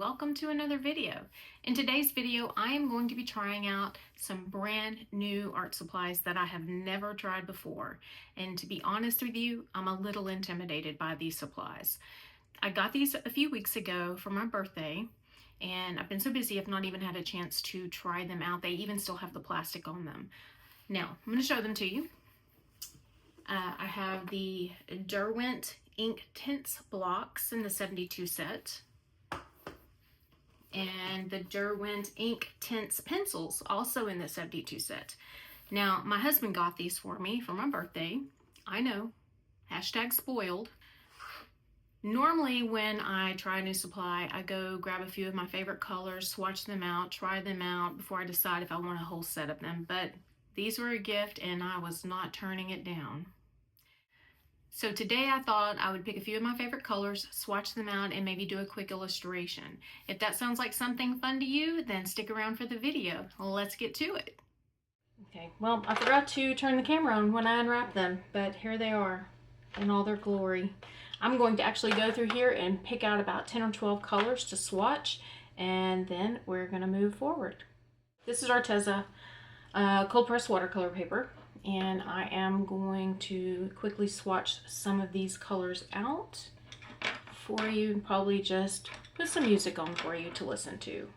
welcome to another video. In today's video, I am going to be trying out some brand new art supplies that I have never tried before. And to be honest with you, I'm a little intimidated by these supplies. I got these a few weeks ago for my birthday, and I've been so busy I've not even had a chance to try them out. They even still have the plastic on them. Now, I'm going to show them to you. I have the Derwent Inktense blocks in the 72 set. And the Derwent Inktense pencils also in the 72 set. Now, my husband got these for me for my birthday. I know, hashtag spoiled. Normally when I try a new supply, I go grab a few of my favorite colors, swatch them out, try them out before I decide if I want a whole set of them. But these were a gift and I was not turning it down. So today I thought I would pick a few of my favorite colors, swatch them out, and maybe do a quick illustration. If that sounds like something fun to you, then stick around for the video. Let's get to it. Okay, well, I forgot to turn the camera on when I unwrapped them, but here they are in all their glory. I'm going to actually go through here and pick out about 10 or 12 colors to swatch, and then we're going to move forward. This is Arteza cold press watercolor paper. And I am going to quickly swatch some of these colors out for you and probably just put some music on for you to listen to.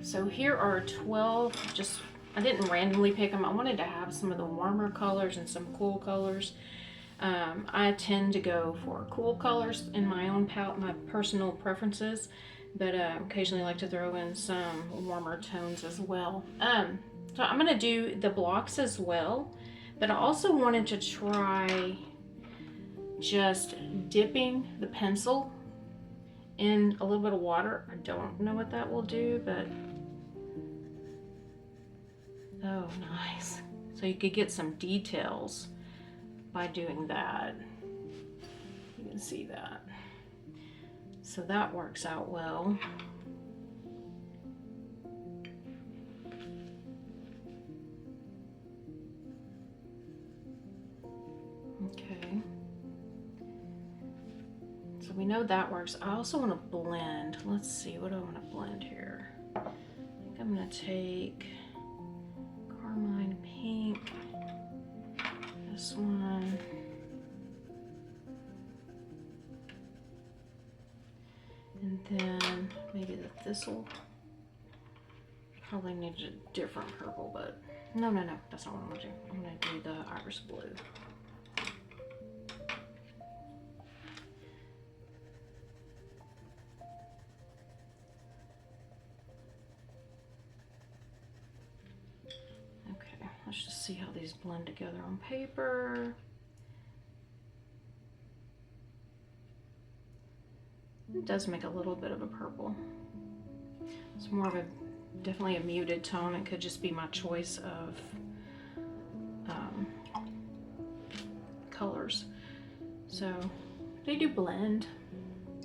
So here are 12, I didn't randomly pick them. I wanted to have some of the warmer colors and some cool colors. I tend to go for cool colors in my own palette, my personal preferences, but occasionally like to throw in some warmer tones as well. So I'm gonna do the blocks as well, but I also wanted to try just dipping the pencil in a little bit of water. I don't know what that will do, but oh, nice. So you could get some details by doing that. You can see that. So that works out well. Okay. So we know that works. I also want to blend. Let's see, what do I want to blend here? I think I'm going to take Carmine Pink, this one, and then maybe the Thistle. Probably need a different purple, but no, that's not what I'm going to do. I'm going to do the Iris Blue. Let's just see how these blend together on paper. It does make a little bit of a purple. It's more of a, definitely a muted tone. It could just be my choice of colors. So they do blend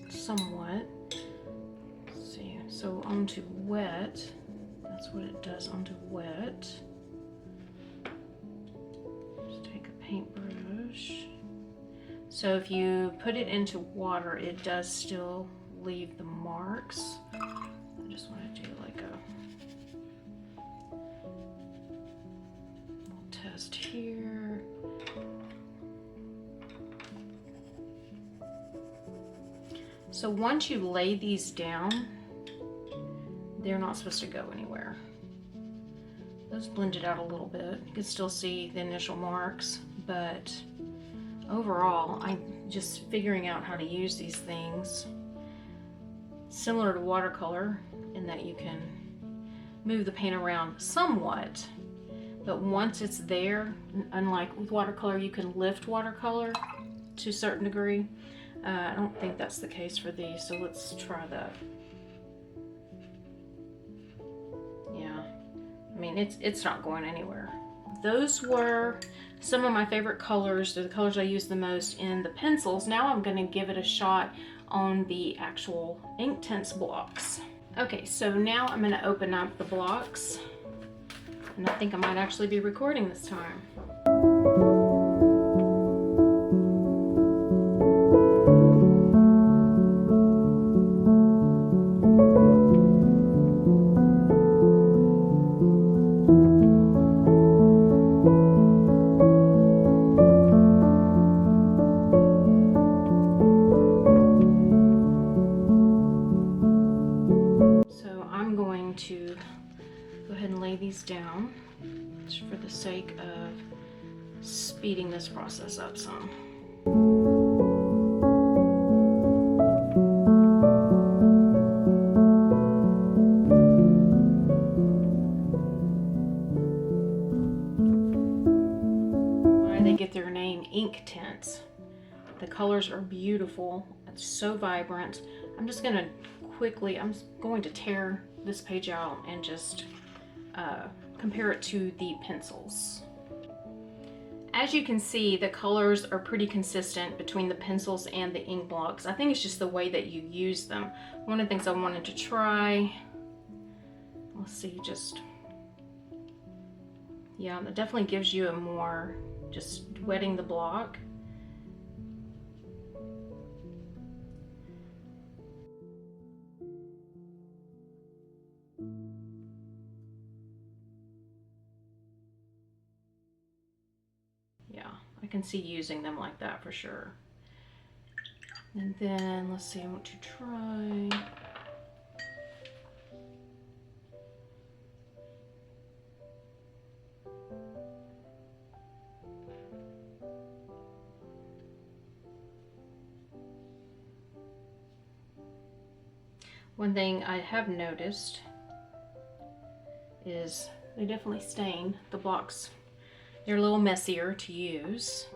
somewhat. Let's see, so onto wet, that's what it does onto wet. Paintbrush. So if you put it into water, it does still leave the marks. I just want to do like a little test here. So once you lay these down, they're not supposed to go anywhere. Those blended out a little bit. You can still see the initial marks, but overall, I'm just figuring out how to use these things. Similar to watercolor in that you can move the paint around somewhat, but once it's there, unlike with watercolor, you can lift watercolor to a certain degree. I don't think that's the case for these, so let's try that. Yeah, I mean, it's not going anywhere. Those were some of my favorite colors. They're the colors I use the most in the pencils. Now I'm going to give it a shot on the actual Inktense blocks. Okay, so now I'm going to open up the blocks, and I think I might actually be recording this time. To go ahead and lay these down just for the sake of speeding this process up some. Why they get their name Inktense. The colors are beautiful. It's so vibrant. I'm just going to tear this page out and just compare it to the pencils. As you can see, the colors are pretty consistent between the pencils and the ink blocks. I think it's just the way that you use them. One of the things I wanted to try, let's see, yeah, that definitely gives you a more, just wetting the block. Yeah, I can see using them like that for sure. And then, let's see, I want to try. One thing I have noticed is they definitely stain. The blocks, they're a little messier to use.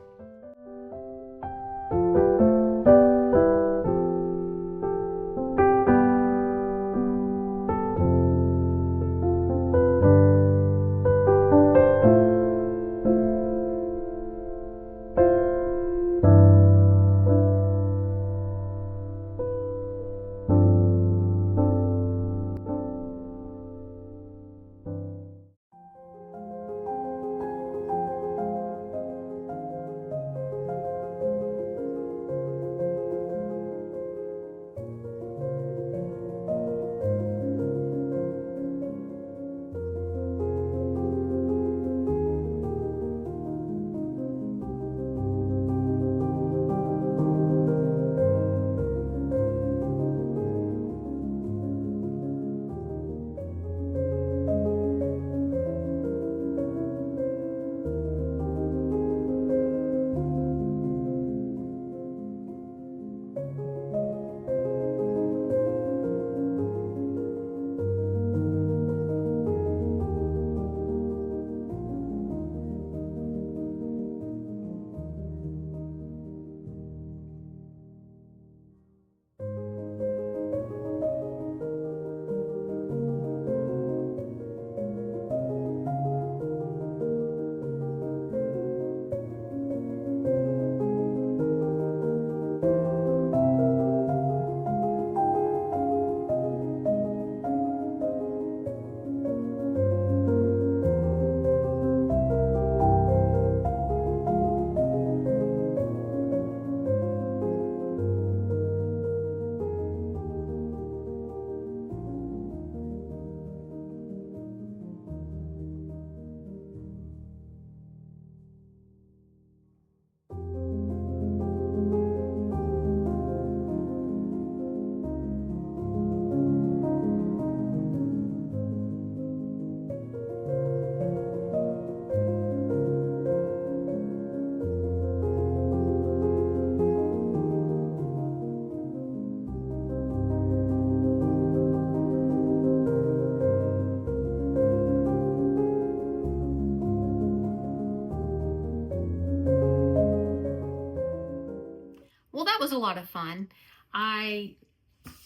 was a lot of fun. I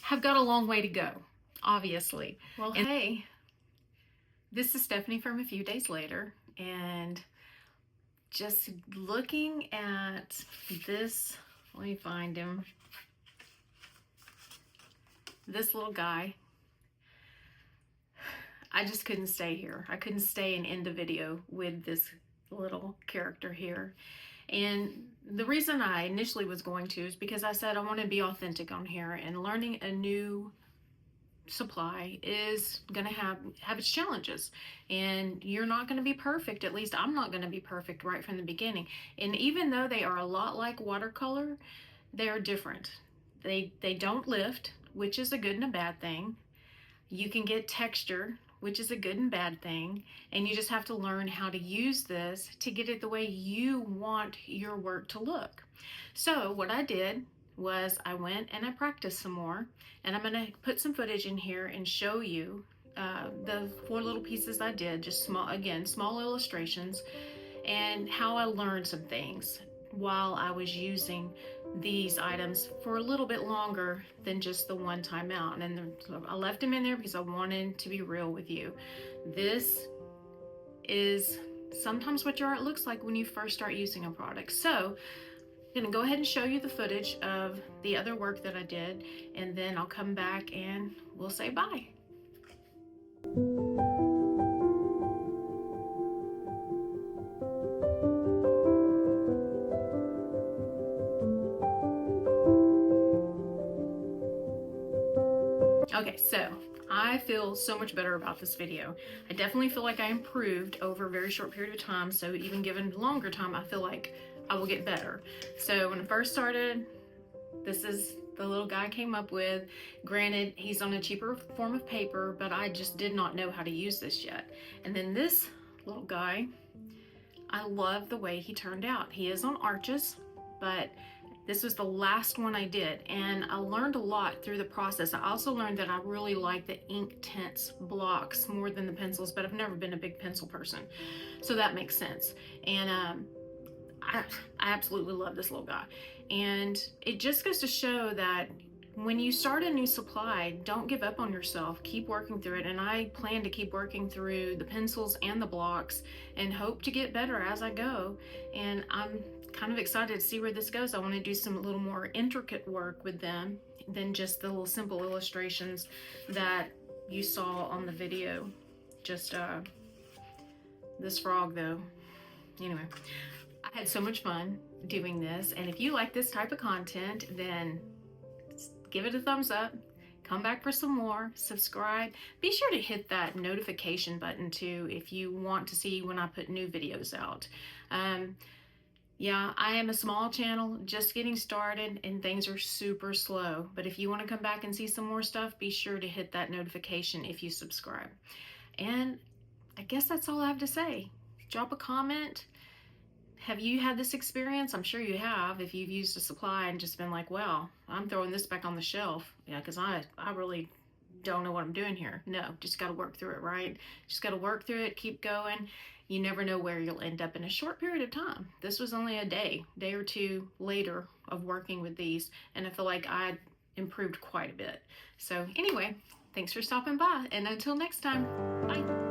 have got a long way to go, obviously. Well, hey, this is Stephanie from a few days later, and just looking at this, let me find him, this little guy. I just couldn't stay here. I couldn't stay and end the video with this little character here. And the reason I initially was going to is because I said I want to be authentic on here, and learning a new supply is going to have its challenges, and you're not going to be perfect. At least I'm not going to be perfect right from the beginning. And even though they are a lot like watercolor, they are different. They don't lift, which is a good and a bad thing. You can get texture, which is a good and bad thing, and you just have to learn how to use this to get it the way you want your work to look. So what I did was I went and I practiced some more, and I'm going to put some footage in here and show you the 4 little pieces I did, just small illustrations, and how I learned some things while I was using these items for a little bit longer than just the one time out. And I left them in there because I wanted to be real with you. This is sometimes what your art looks like when you first start using a product. So I'm gonna go ahead and show you the footage of the other work that I did, and then I'll come back and we'll say bye. Okay, so I feel so much better about this video. I definitely feel like I improved over a very short period of time, so even given longer time, I feel like I will get better. So when I first started, this is the little guy I came up with. Granted, he's on a cheaper form of paper, but I just did not know how to use this yet. And then this little guy, I love the way he turned out. He is on arches, but this was the last one I did, and I learned a lot through the process. I also learned that I really like the Inktense blocks more than the pencils, but I've never been a big pencil person, so that makes sense. And I absolutely love this little guy. And it just goes to show that when you start a new supply, don't give up on yourself. Keep working through it. And I plan to keep working through the pencils and the blocks and hope to get better as I go. And I'm kind of excited to see where this goes. I want to do some little more intricate work with them than just the little simple illustrations that you saw on the video. Just this frog though. Anyway, I had so much fun doing this, and if you like this type of content, then give it a thumbs up, come back for some more, subscribe. Be sure to hit that notification button too if you want to see when I put new videos out. Yeah, I am a small channel, just getting started, and things are super slow. But if you want to come back and see some more stuff, be sure to hit that notification if you subscribe. And I guess that's all I have to say. Drop a comment. Have you had this experience? I'm sure you have, if you've used a supply and just been like, well, I'm throwing this back on the shelf. Yeah, because I really don't know what I'm doing here. No, just got to work through it, right? Just got to work through it, keep going. You never know where you'll end up in a short period of time. This was only a day or two later of working with these, and I feel like I improved quite a bit. So anyway, thanks for stopping by, and until next time, bye.